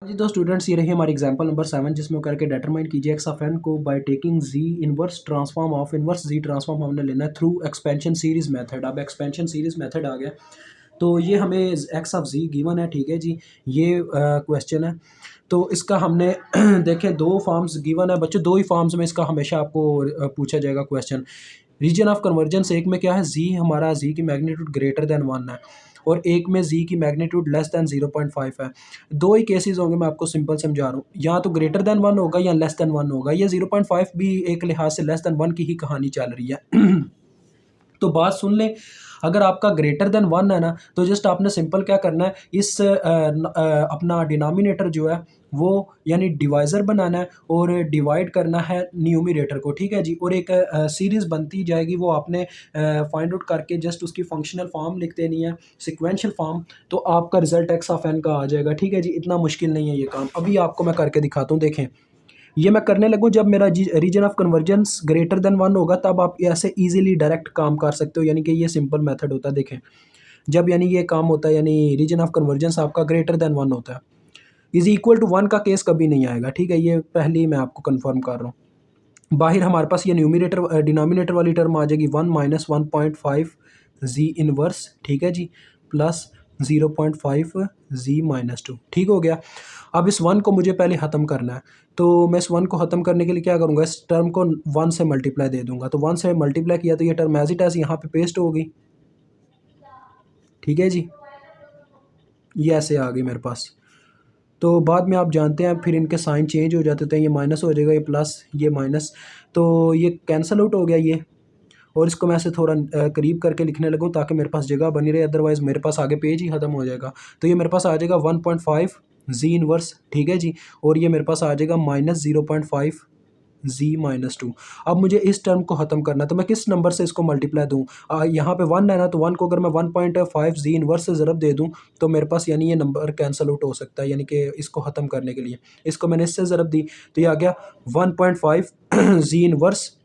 जी तो स्टूडेंट्स ये रही हमारी एग्जांपल नंबर 7 जिसमें करके डिटरमाइन कीजिए एक्स ऑफ एन को by taking z inverse transform of inverse z transform हमने लेना है थ्रू एक्सपेंशन सीरीज मेथड। अब एक्सपेंशन सीरीज मेथड आ गया तो ये हमें एक्स ऑफ जी गिवन है, ठीक है जी। ये क्वेश्चन है तो इसका हमने देखें दो फॉर्म्स गिवन है बच्चों, दो ही फॉर्म्स में इसका हमेशा आपको पूछा जाएगा क्वेश्चन। रीजन ऑफ कन्वर्जेंस एक में क्या है, जी हमारा जी की मैग्नीट्यूड ग्रेटर देन 1 है और एक में जी की मैग्नीट्यूड लेस देन 0.5 है। दो ही केसेस होंगे, मैं आपको सिंपल समझा रहा हूँ, या तो ग्रेटर देन 1 होगा या लेस देन 1 होगा। ये 0.5 भी एक लिहाज से लेस देन 1 की ही कहानी चल रही है। तो बात सुन लें, अगर आपका ग्रेटर देन 1 है ना तो जस्ट आपने सिंपल क्या करना है, इस अपना डिनोमिनेटर जो है वो यानी डिवाइज़र बनाना है और डिवाइड करना है न्यूमरेटर को, ठीक है जी। और एक सीरीज़ बनती जाएगी, वो आपने फाइंड आउट करके जस्ट उसकी फंक्शनल फॉर्म लिख देनी है, सिक्वेंशियल फॉर्म, तो आपका रिजल्ट एक्स ऑफ एन का आ जाएगा, ठीक है जी। इतना मुश्किल नहीं है ये काम, अभी आपको मैं करके दिखाता हूँ। देखें ये मैं करने लगूँ जब मेरा region of convergence greater than 1 होगा, तब आप ऐसे इजीली डायरेक्ट काम कर सकते हो, यानी कि ये सिंपल मेथड होता है। देखें जब यानी ये काम होता है, यानी रीजन ऑफ कन्वर्जेंस आपका ग्रेटर देन 1 होता है, इज इक्वल टू 1 का केस कभी नहीं आएगा, ठीक है। ये पहले ही मैं आपको कन्फर्म कर रहा हूँ। बाहर हमारे पास ये न्यूमिनेटर डिनोमिनेटर वाली टर्म आ जाएगी 1 माइनस 1.5 जी इनवर्स, ठीक है जी, प्लस 0.5 जी माइनस 2, ठीक हो गया। अब इस 1 को मुझे पहले ख़त्म करना है, तो मैं इस 1 को ख़त्म करने के लिए क्या करूँगा, इस टर्म को 1 से मल्टीप्लाई दे दूँगा। तो 1 से मल्टीप्लाई किया तो ये टर्म एज इट एज यहाँ पे पेस्ट होगी, ठीक है जी। ये ऐसे आ गई मेरे पास। तो बाद में आप जानते हैं फिर इनके साइन चेंज हो जाते हैं, ये माइनस हो जाएगा, ये प्लस, ये माइनस, तो ये कैंसिल आउट हो गया ये। और इसको मैं ऐसे थोड़ा करीब करके लिखने लगूँ ताकि मेरे पास जगह बनी रहे, अदरवाइज़ मेरे पास आगे पेज ही ख़त्म हो जाएगा। तो ये मेरे पास आ जाएगा 1.5 जी इनवर्स, ठीक है जी, और ये मेरे पास आ जाएगा माइनस 0.5 जी माइनस 2। अब मुझे इस टर्म को ख़त्म करना है, तो मैं किस नंबर से इसको मल्टीप्लाई दूँ? यहाँ पे 1 है ना, तो 1 को अगर मैं 1.5 जी इनवर्स से ज़रब दे दूँ तो मेरे पास यानी ये नंबर कैंसल आउट हो सकता है, यानी कि इसको ख़त्म करने के लिए इसको मैंने इससे ज़रब दी तो ये आ गया 1.5 जी इनवर्स,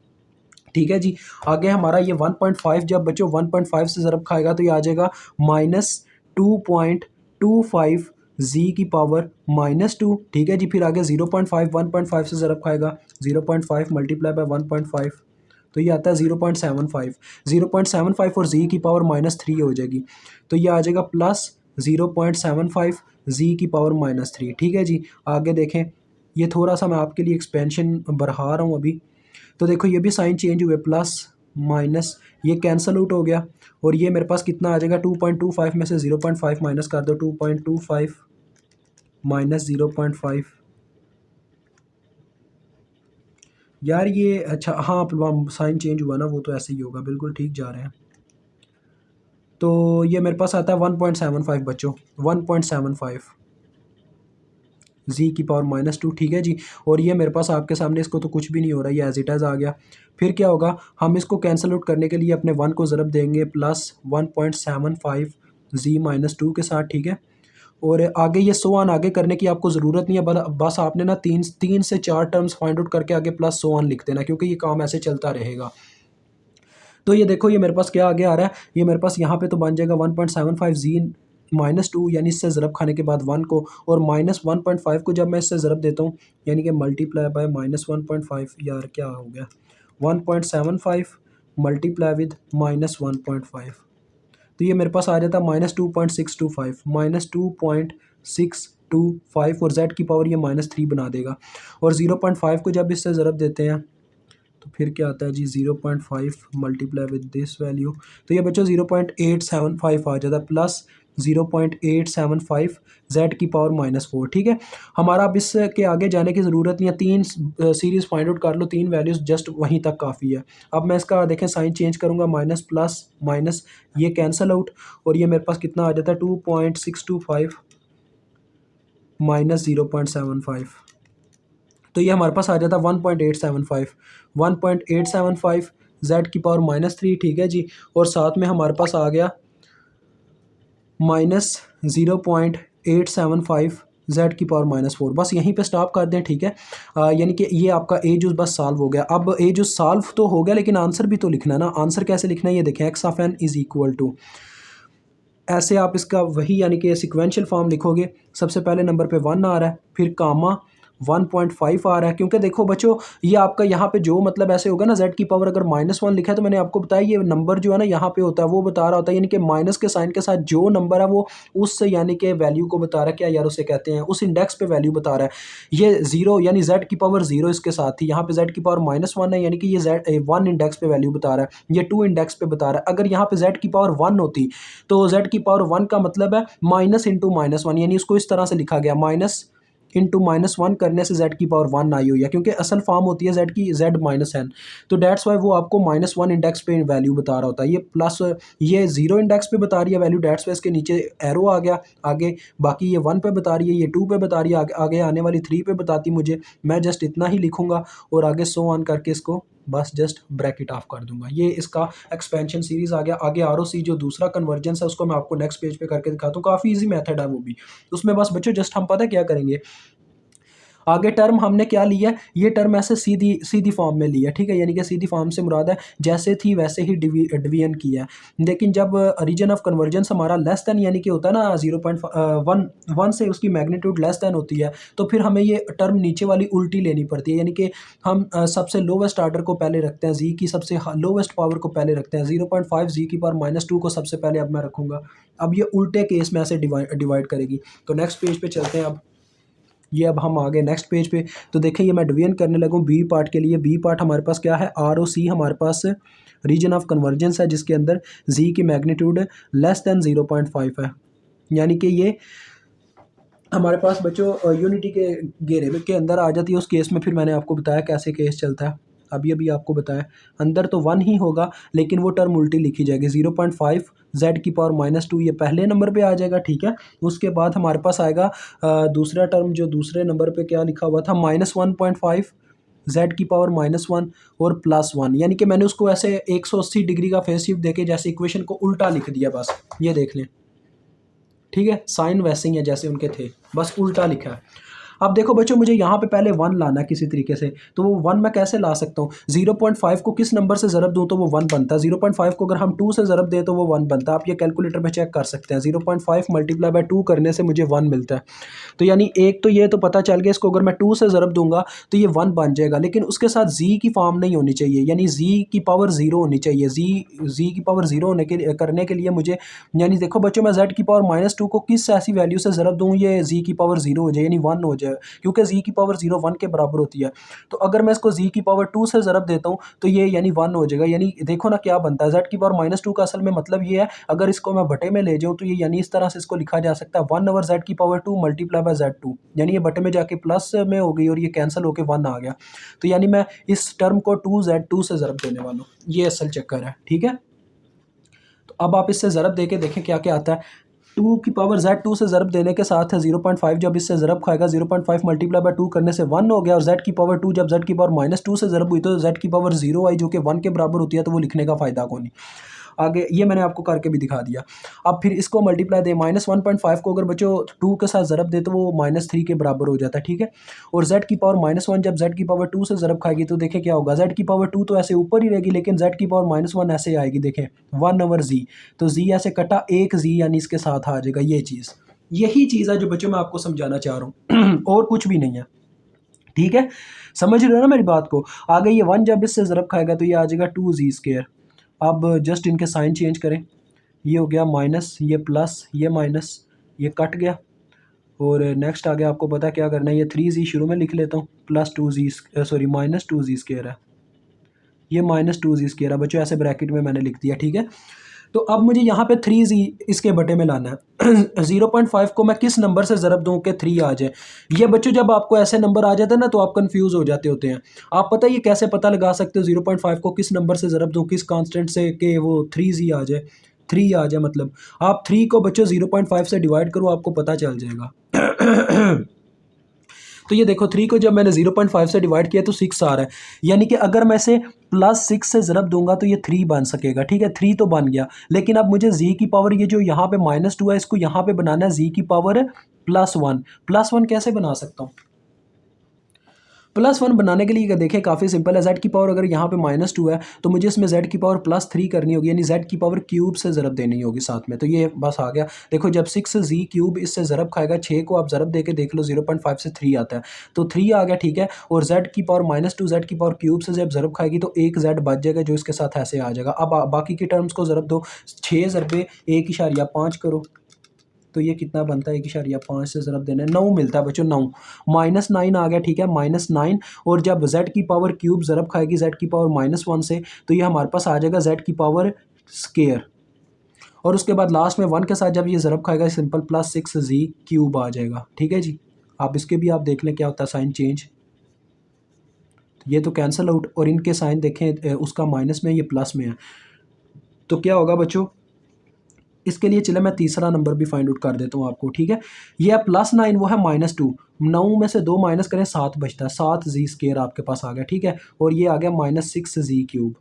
ठीक है जी। आगे हमारा ये 1.5 जब बच्चों 1.5 से ज़रब खाएगा तो ये आ जाएगा माइनस 2.25 जी की पावर माइनस 2, ठीक है जी। फिर आगे 0.5 1.5 से ज़रब खाएगा, 0.5 मल्टीप्लाई बाय 1.5 तो ये आता है 0.75, 0.75 और जी की पावर माइनस 3 हो जाएगी, तो ये आ जाएगा प्लस 0.75 जी की पावर माइनस 3, ठीक है जी। आगे देखें, ये थोड़ा सा मैं आपके लिए एक्सपेंशन बढ़ा रहा हूँ अभी, तो देखो ये भी साइन चेंज हुए, प्लस माइनस ये कैंसल आउट हो गया और ये मेरे पास कितना आ जाएगा 2.25 में से 0.5 माइनस कर दो, 2.25 माइनस 0.5 यार ये अच्छा हाँ साइन चेंज हुआ ना, वो तो ऐसे ही होगा, बिल्कुल ठीक जा रहे हैं। तो ये मेरे पास आता है 1.75 बच्चों, 1.75 जी की पावर माइनस 2, ठीक है जी। और ये मेरे पास आपके सामने इसको तो कुछ भी नहीं हो रहा, ये एज इट एज आ गया। फिर क्या होगा, हम इसको कैंसिल आउट करने के लिए अपने 1 को ज़रब देंगे प्लस 1.75 जी माइनस 2 के साथ, ठीक है। और आगे ये सो ऑन आगे करने की आपको ज़रूरत नहीं है, बस आपने ना तीन से चार टर्म्स फाइंड आउट करके आगे प्लस सो ऑन लिख देना, क्योंकि ये काम ऐसे चलता रहेगा। तो ये देखो ये मेरे पास क्या आगे आ रहा है, ये मेरे पास यहाँ पे तो बन जाएगा 1.75 जी माइनस 2, यानी इससे ज़रब खाने के बाद 1 को, और माइनस 1.5 को जब मैं इससे ज़रब देता हूँ यानी कि मल्टीप्लाई बाय माइनस 1.5, यार क्या हो गया, 1.75 मल्टीप्लाई विद माइनस 1.5, तो ये मेरे पास आ जाता है -2.625, -2.625 और z की पावर ये -3 बना देगा। और 0.5 को जब इससे ज़रब देते हैं तो फिर क्या आता है जी, 0.5 मल्टीप्लाई विद दिस वैल्यू, तो ये बच्चों 0.875 आ जाता है, प्लस 0.875 z की पावर -4, ठीक है। हमारा अब इसके आगे जाने की ज़रूरत नहीं है, तीन सीरीज़ फाइंड आउट कर लो, तीन वैल्यूज़ जस्ट वहीं तक काफ़ी है। अब मैं इसका देखें साइन चेंज करूँगा, माइनस प्लस माइनस ये कैंसल आउट, और ये मेरे पास कितना आ जाता है 2.625 माइनस 0.75, तो ये हमारे पास आ जाता है 1.875, 1.875 z की पावर -3, ठीक है जी। और साथ में हमारे पास आ गया -0.875 z की पावर -4, बस यहीं पे स्टॉप कर दें, ठीक है। यानी कि ये आपका ए जूस बस सॉल्व हो गया। अब ए जूस सॉल्व तो हो गया, लेकिन आंसर भी तो लिखना है ना। आंसर कैसे लिखना है ये देखें, x of n is equal to ऐसे आप इसका वही यानी कि सिक्वेंशियल फॉर्म लिखोगे। सबसे पहले नंबर पे 1 आ रहा है, फिर कामा 1.5 आ रहा है, क्योंकि देखो बच्चों ये आपका यहाँ पे जो मतलब ऐसे होगा ना, z की पावर अगर -1 लिखा है तो मैंने आपको बताया ये नंबर जो है ना यहाँ पे होता है वो बता रहा होता है, यानी कि माइनस के साइन के साथ जो नंबर है वो उस यानी कि वैल्यू को बता रहा है, क्या यार उसे कहते हैं, उस इंडेक्स पे वैल्यू बता रहा है। ये 0 यानी z की पावर 0 इसके साथ थी, यहाँ पे z की पावर -1 है, यानी कि ये z 1 इंडेक्स पे वैल्यू बता रहा है, ये 2 इंडेक्स पे बता रहा है। अगर यहाँ पे z की पावर 1 होती तो z की पावर 1 का मतलब है माइनस इंटू -1, यानी इसको इस तरह से लिखा गया, माइनस इंटू -1 करने से z की पावर 1 आई हुई है, क्योंकि असल फॉर्म होती है z की z-n, तो डेट्स वाई वो आपको -1 इंडेक्स पे वैल्यू बता रहा होता है। ये प्लस ये 0 इंडेक्स पे बता रही है वैल्यू, डेट्स वाई इसके नीचे एरो आ गया आगे, बाकी ये 1 पे बता रही है, ये 2 पे बता रही है, आगे आने वाली 3 पे बताती मुझे। मैं जस्ट इतना ही लिखूंगा और आगे सो ऑन करके इसको बस जस्ट ब्रैकेट ऑफ कर दूंगा। ये इसका एक्सपेंशन सीरीज आ गया। आगे आरओसी जो दूसरा कन्वर्जेंस है उसको मैं आपको नेक्स्ट पेज पे करके दिखाता हूँ, काफ़ी इजी मेथड है वो भी। उसमें बस बच्चों जस्ट हम पता है क्या करेंगे, आगे टर्म हमने क्या लिया है, ये टर्म ऐसे सीधी सीधी फॉर्म में लिया, ठीक है, यानी कि सीधी फॉर्म से मुराद है जैसे थी वैसे ही डिवीजन किया है। लेकिन जब रीजन ऑफ कन्वर्जेंस हमारा लेस देन यानी कि होता है ना 0.1 से उसकी मैग्नीट्यूड लेस देन होती है, तो फिर हमें ये टर्म नीचे वाली उल्टी लेनी पड़ती है, यानी कि हम सबसे लोवेस्ट आर्डर को पहले रखते हैं, जी की सबसे लोवेस्ट पावर को पहले रखते हैं, 0.5 जी की पावर -2 को सबसे पहले अब मैं रखूँगा। अब ये उल्टे केस में ऐसे डिवाइड करेगी। तो नेक्स्ट पेज पे चलते हैं। अब ये अब हम आ गए नेक्स्ट पेज पे, तो देखें ये मैं डिवीजन करने लगूँ बी पार्ट के लिए। बी पार्ट हमारे पास क्या है, आर ओ सी हमारे पास रीजन ऑफ कन्वर्जेंस है जिसके अंदर जी की मैग्नीट्यूड लेस देन 0.5 है, यानी कि ये हमारे पास बच्चों यूनिटी के घेरे के अंदर आ जाती है। उस केस में फिर मैंने आपको बताया कैसे केस चलता है, अभी आपको बताया। अंदर तो 1 ही होगा लेकिन वो टर्म उल्टी लिखी जाएगी, 0.5 z की पावर -2 ये पहले नंबर पे आ जाएगा, ठीक है। उसके बाद हमारे पास आएगा दूसरा टर्म, जो दूसरे नंबर पे क्या लिखा हुआ था, -1.5 z की पावर -1 और +1, यानी कि मैंने उसको ऐसे 180 डिग्री का फेस शिफ्ट देके जैसे इक्वेशन को उल्टा लिख दिया, बस ये देख लें, ठीक है। साइन वैसे ही है जैसे उनके थे, बस उल्टा लिखा है। अब देखो बच्चों मुझे यहाँ पे पहले 1 लाना है किसी तरीके से, तो वो 1 मैं कैसे ला सकता हूँ, 0.5 को किस नंबर से ज़रब दूँ तो वो 1 बनता है, 0.5 को अगर हम 2 से ज़रब दें तो वो 1 बनता है। आप ये कैलकुलेटर में चेक कर सकते हैं, 0.5 मल्टीप्लाई बाय 2 करने से मुझे 1 मिलता है। तो यानी एक तो ये तो पता चल गया, इसको अगर मैं 2 से ज़रब दूंगा तो ये 1 बन जाएगा, लेकिन उसके साथ जी की फॉर्म नहीं होनी चाहिए, यानी जी की पावर 0 होनी चाहिए। जी की पावर 0 होने के करने के लिए मुझे, यानी देखो बच्चों मैं z की पावर -2 को किस ऐसी वैल्यू से ज़रब दूँ ये जी की पावर 0 हो जाए, यानी 1 हो जाए, क्योंकि जी की पावर 0 1 के बराबर होती है। तो अगर मैं इसको जी की पावर 2 से ज़रब देता हूँ तो ये यानी 1 हो जाएगा, यानी देखो ना क्या बनता है, z की पावर -2 का असल में मतलब ये है, अगर इसको मैं बटे में ले जाऊँ तो ये यानी इस तरह से इसको लिखा जा सकता है 1 ओवर z की पावर 2 मल्टीप्लाई बाय z2, यानी ये बटे में जाके प्लस में हो गई और ये कैंसिल होके 1 आ गया। तो यानी मैं इस टर्म को 2z2 से ज़रब देने वाला हूँ, ये असल चक्कर है, ठीक है। तो अब आप इससे ज़रब दे के देखें क्या क्या आता है। 2 की पावर z2 से ज़रब देने के साथ है 0.5, जब इससे ज़रब खाएगा 0.5 मल्टीप्लाई बाय 2 करने से 1 हो गया, और z की पावर 2 जब z की पावर -2 से ज़रब हुई तो z की पावर 0 आई जो कि 1 के बराबर होती है, तो वो लिखने का फ़ायदा कौन नहीं। आगे ये मैंने आपको करके भी दिखा दिया। अब फिर इसको मल्टीप्लाई दे, -1.5 को अगर बच्चों 2 के साथ ज़रब दे तो वो -3 के बराबर हो जाता है, ठीक है। और z की पावर -1 जब z की पावर 2 से ज़रब खाएगी तो देखें क्या होगा, z की पावर 2 तो ऐसे ऊपर ही रहेगी, लेकिन z की पावर -1 ऐसे आएगी, देखें 1 ओवर z, तो z ऐसे कटा एक z यानी इसके साथ आ जाएगा। ये चीज़, यही चीज़ है जो बच्चों मैं आपको समझाना चाह रहा हूँ और कुछ भी नहीं है, ठीक है। समझ रहे हो ना मेरी बात को। आगे ये 1 जब इससे ज़रब खाएगा तो ये आ जाएगा 2z²। अब जस्ट इनके साइन चेंज करें, ये हो गया माइनस, ये प्लस, ये माइनस, ये कट गया, और नेक्स्ट आगे आपको पता है क्या करना है, ये 3z शुरू में लिख लेता हूँ, +2z सॉरी -2z² है, ये -2z² है बच्चों, ऐसे ब्रैकेट में मैंने लिख दिया, ठीक है। तो अब मुझे यहाँ पे 3z इसके बटे में लाना है 0.5 को मैं किस नंबर से ज़रब दूँ कि 3 आ जाए। ये बच्चों जब आपको ऐसे नंबर आ जाते हैं ना तो आप कंफ्यूज हो जाते होते हैं। आप पता है ये कैसे पता लगा सकते हो 0.5 को किस नंबर से ज़रब दूँ, किस कांस्टेंट से, कि वो 3z आ जाए, 3 आ जाए, मतलब आप 3 को बच्चों 0.5 से डिवाइड करो, आपको पता चल जाएगा तो ये देखो 3 को जब मैंने 0.5 से डिवाइड किया तो 6 आ रहा है, यानी कि अगर मैं इसे +6 से ज़रब दूंगा तो ये 3 बन सकेगा, ठीक है। 3 तो बन गया, लेकिन अब मुझे z की पावर, ये जो यहाँ पे -2 है इसको यहाँ पे बनाना है z की पावर +1। +1 कैसे बना सकता हूँ, +1 बनाने के लिए देखें काफ़ी सिंपल है। z की पावर अगर यहाँ पे -2 है तो मुझे इसमें z की पावर +3 करनी होगी, यानी z की पावर क्यूब से ज़रब देनी होगी साथ में। तो ये बस आ गया। देखो जब 6z क्यूब इससे ज़रब खाएगा, 6 को आप ज़रब देके देख लो 0.5 से 3 आता है, तो 3 आ गया, ठीक है। और z की पावर -2 z की पावर क्यूब से जब ज़रब खाएगी तो एक z बच जाएगा जो इसके साथ ऐसे आ जाएगा। अब बाकी की टर्म्स को ज़रब दो, 6 ज़रबे 1.5 करो तो ये कितना बनता है, 1.5 से ज़रब देना है 9 मिलता है बच्चों, 9 -9 आ गया, ठीक है, -9। और जब z की पावर क्यूब ज़रब खाएगी z की पावर -1 से तो ये हमारे पास आ जाएगा z की पावर स्केयर। और उसके बाद लास्ट में 1 के साथ जब ये ज़रब खाएगा सिंपल +6z क्यूब आ जाएगा, ठीक है जी। आप इसके भी आप देख लें क्या होता है साइन चेंज। ये तो कैंसिल आउट और इनके साइन देखें, उसका माइनस में ये प्लस में है, तो क्या होगा बच्चों। इसके लिए चले मैं तीसरा नंबर भी फाइंड आउट कर देता हूँ आपको, ठीक है। ये है +9, वो है -2, 9 में से 2 माइनस करें 7 बचता है, 7z स्केयर आपके पास आ गया, ठीक है। और ये आ गया -6z क्यूब।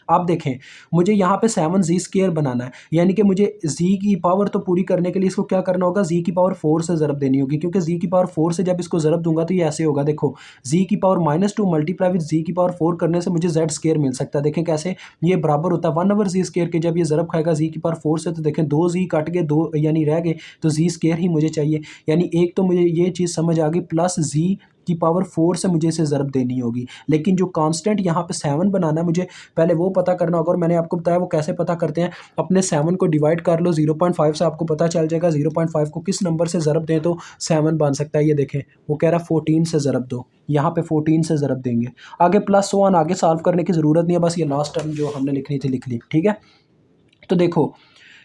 आप देखें मुझे यहाँ पे 7z स्केयर बनाना है, यानी कि मुझे z की पावर तो पूरी करने के लिए इसको क्या करना होगा, z की पावर 4 से ज़रब देनी होगी, क्योंकि z की पावर 4 से जब इसको ज़रब दूंगा तो ये ऐसे होगा। देखो z की पावर -2 मल्टीप्लाई विद z की पावर 4 करने से मुझे z स्केयर मिल सकता है। देखें कैसे, ये बराबर होता है 1/z स्केयर के। जब ये ज़रब खाएगा z की पावर 4 से तो देखें 2z कट गए, 2 यानी रह गए, तो z स्केयर ही मुझे चाहिए। यानी एक तो मुझे ये चीज़ समझ आ गई, +z की पावर 4 से मुझे इसे ज़रब देनी होगी। लेकिन जो कांस्टेंट यहाँ पे 7 बनाना है मुझे पहले वो पता करना होगा, और मैंने आपको बताया वो कैसे पता करते हैं। अपने 7 को डिवाइड कर लो 0.5 से, आपको पता चल जाएगा 0.5 को किस नंबर से ज़रब दें तो 7 बन सकता है। ये देखें वो कह रहा है 14 से ज़रब दो, यहाँ पे 14 से ज़रब देंगे। आगे +1 आगे सॉल्व करने की ज़रूरत नहीं है, बस ये लास्ट टर्म जो हमने लिखनी थी लिख ली, ठीक है। तो देखो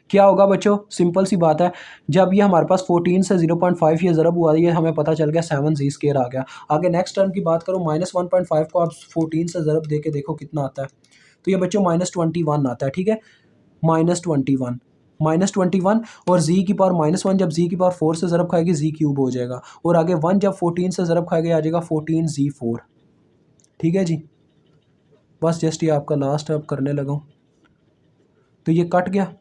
क्या होगा बच्चों, सिंपल सी बात है, जब ये हमारे पास 14 से 0.5 ये ज़रब हुआ, ये हमें पता चल गया 7z स्केयर आ गया। आगे नेक्स्ट टर्म की बात करो, -1.5 को आप 14 से ज़रब दे के देखो कितना आता है, तो ये बच्चों -21 आता है, ठीक है। -21 और z की पावर -1 जब z की पावर 4 से ज़रब खाएगी z क्यूब हो जाएगा, और आगे 1 जब 14 से ज़रब खाएगा आ जाएगा 14z4, ठीक है जी। बस जस्ट ये आपका लास्ट अब करने लगा हूँ, तो ये कट गया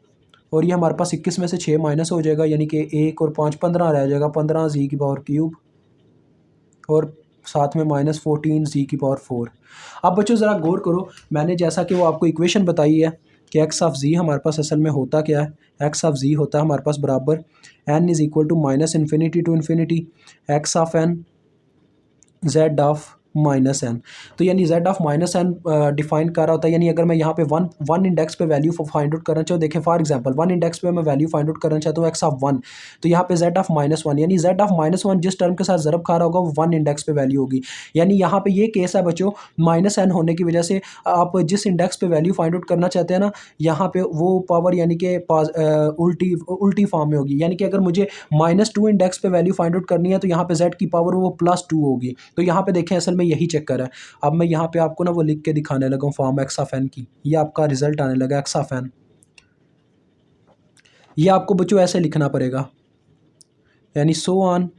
और ये हमारे पास 21 में से 6 माइनस हो जाएगा, यानी कि 1 और 5 15 रह जाएगा, 15 जी की पावर क्यूब और साथ में -14 जी की पावर 4। अब बच्चों ज़रा गौर करो, मैंने जैसा कि वो आपको इक्वेशन बताई है कि एक्स ऑफ जी हमारे पास असल में होता क्या है। एक्स ऑफ जी होता है हमारे पास बराबर n is equal to -∞ to infinity x of n z of -n। तो यानी z ऑफ -n डिफाइन कर रहा होता है, यानी अगर मैं यहाँ पे वन इंडेक्स पे वैल्यू फाइंड आउट करना चाहूँ, देखें फॉर एग्जांपल 1 इंडेक्स पे मैं वैल्यू फाइंड आउट करना चाहता हूँ x ऑफ 1, तो यहाँ पे z ऑफ -1, यानी z ऑफ -1 जिस टर्म के साथ ज़रब खा रहा होगा वो 1 इंडेक्स पे वैल्यू होगी। यानी यहाँ पे ये केस है बच्चों, -n होने की वजह से आप जिस इंडेक्स पे वैल्यू फाइंड आउट करना चाहते हैं ना, यहाँ पे वो पावर यानी कि उल्टी फॉर्म में होगी। यानी कि अगर मुझे -2 इंडेक्स पे वैल्यू फाइंड आउट करनी है तो यहाँ पे z की पावर वो +2 होगी। तो यहाँ पे देखें असल में यही चक्कर है। अब मैं यहाँ पे आपको ना वो लिख के दिखाने लगा हूँ फॉर्म एक्स ऑफ एन की, ये आपका रिजल्ट आने लगा एक्स ऑफ एन। ये आपको बच्चों ऐसे लिखना पड़ेगा, यानी सो ऑन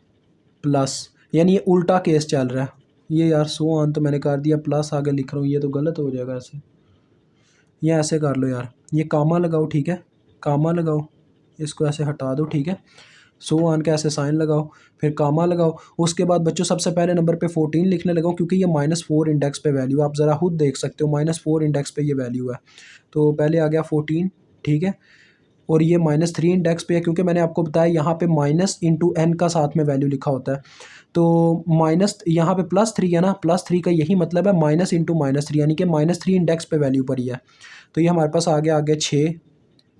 प्लस, यानी ये उल्टा केस चल रहा है। ये यार सो ऑन तो मैंने कर दिया, प्लस आगे लिख रहा हूँ, ये तो गलत हो जाएगा ऐसे। ये ऐसे कर लो यार, ये कामा लगाओ, ठीक है, कामा लगाओ, इसको ऐसे हटा दो, ठीक है। सो ऑन का ऐसे साइन लगाओ, फिर कामा लगाओ। उसके बाद बच्चों सबसे पहले नंबर पे 14 लिखने लगाओ, क्योंकि ये -4 इंडेक्स पे वैल्यू आप ज़रा खुद देख सकते हो, -4 इंडेक्स पे ये वैल्यू है। तो पहले आ गया 14, ठीक है, और ये -3 इंडेक्स पे है, क्योंकि मैंने आपको बताया यहाँ पे माइनस इंटू एन का साथ में वैल्यू लिखा होता है। तो माइनस यहाँ पे +3 है ना, +3 का यही मतलब है माइनस इंटू -3, यानी कि -3 इंडेक्स पे वैल्यू पड़ी है। तो ये हमारे पास आ गया 6,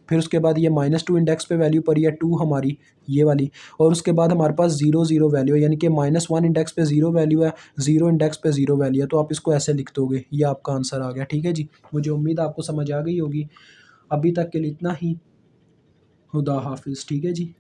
फिर उसके बाद ये -2 इंडेक्स पे वैल्यू पड़ी है 2 हमारी ये वाली, और उसके बाद हमारे पास 0 0 वैल्यू है, यानी कि -1 इंडेक्स पे 0 वैल्यू है, 0 इंडेक्स पे 0 वैल्यू है। तो आप इसको ऐसे लिख दोगे, ये आपका आंसर आ गया, ठीक है जी। मुझे उम्मीद है आपको समझ आ गई होगी। अभी तक के लिए इतना ही, खुदा हाफिज़, ठीक है जी।